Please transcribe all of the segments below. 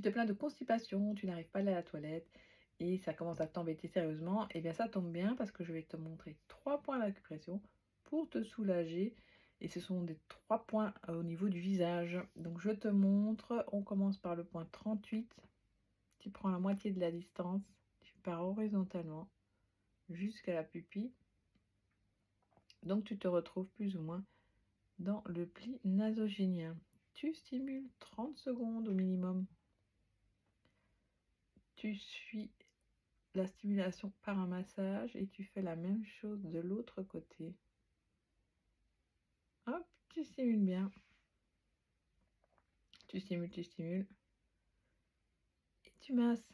Tu te plains de constipation, tu n'arrives pas à aller à la toilette et ça commence à t'embêter sérieusement, eh bien ça tombe bien parce que je vais te montrer 3 points d'acupression pour te soulager et ce sont des 3 points au niveau du visage. Donc je te montre, on commence par le point 38. Tu prends la moitié de la distance, tu pars horizontalement jusqu'à la pupille. Donc tu te retrouves plus ou moins dans le pli nasogénien. Tu stimules 30 secondes au minimum. Tu suis la stimulation par un massage et tu fais la même chose de l'autre côté. Hop, tu stimules bien. Tu stimules et tu masses.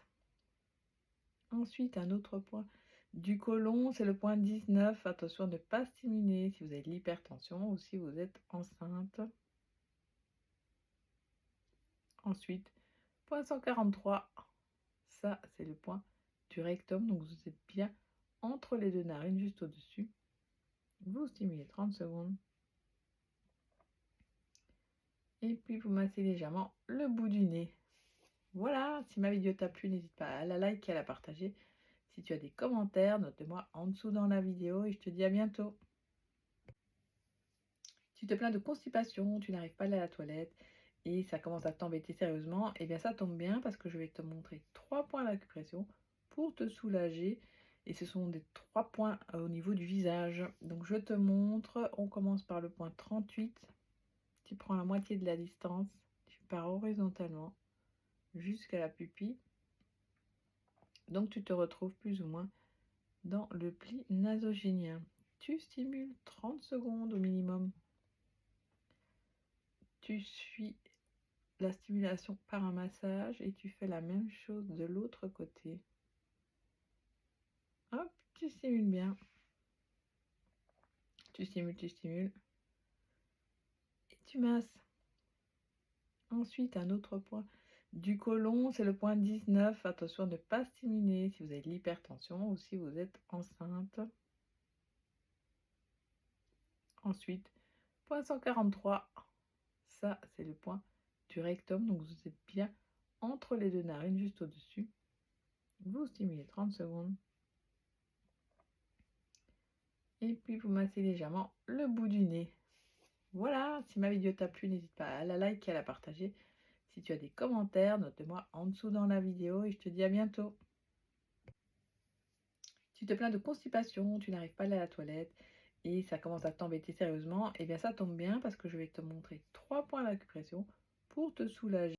Ensuite, un autre point du côlon, c'est le point 19. Attention à ne pas stimuler si vous avez de l'hypertension ou si vous êtes enceinte. Ensuite, point 143. Ça, c'est le point du rectum. Donc, vous êtes bien entre les deux narines, juste au-dessus. Vous stimulez 30 secondes. Et puis, vous massez légèrement le bout du nez. Voilà, si ma vidéo t'a plu, n'hésite pas à la liker et à la partager. Si tu as des commentaires, note-moi en dessous dans la vidéo et je te dis à bientôt. Tu te plains de constipation, tu n'arrives pas à aller à la toilette et ça commence à t'embêter sérieusement, eh bien ça tombe bien parce que je vais te montrer 3 points d'acupression pour te soulager et ce sont des 3 points au niveau du visage. Donc je te montre, on commence par le point 38. Tu prends la moitié de la distance, tu pars horizontalement jusqu'à la pupille. Donc tu te retrouves plus ou moins dans le pli nasogénien. Tu stimules 30 secondes au minimum. Tu suis la stimulation par un massage et tu fais la même chose de l'autre côté. Hop, tu stimules bien. Tu stimules et tu masses. Ensuite, un autre point du côlon, c'est le point 19. Attention à ne pas stimuler si vous avez de l'hypertension ou si vous êtes enceinte. Ensuite, point 143. Ça, c'est le point du rectum. Donc, vous êtes bien entre les deux narines, juste au-dessus. Vous stimulez 30 secondes. Et puis, vous massez légèrement le bout du nez. Voilà, si ma vidéo t'a plu, n'hésite pas à la liker et à la partager. Si tu as des commentaires, note-moi en dessous dans la vidéo et je te dis à bientôt. Tu te plains de constipation, tu n'arrives pas à aller à la toilette et ça commence à t'embêter sérieusement, eh bien ça tombe bien parce que je vais te montrer 3 points d'acupression pour te soulager.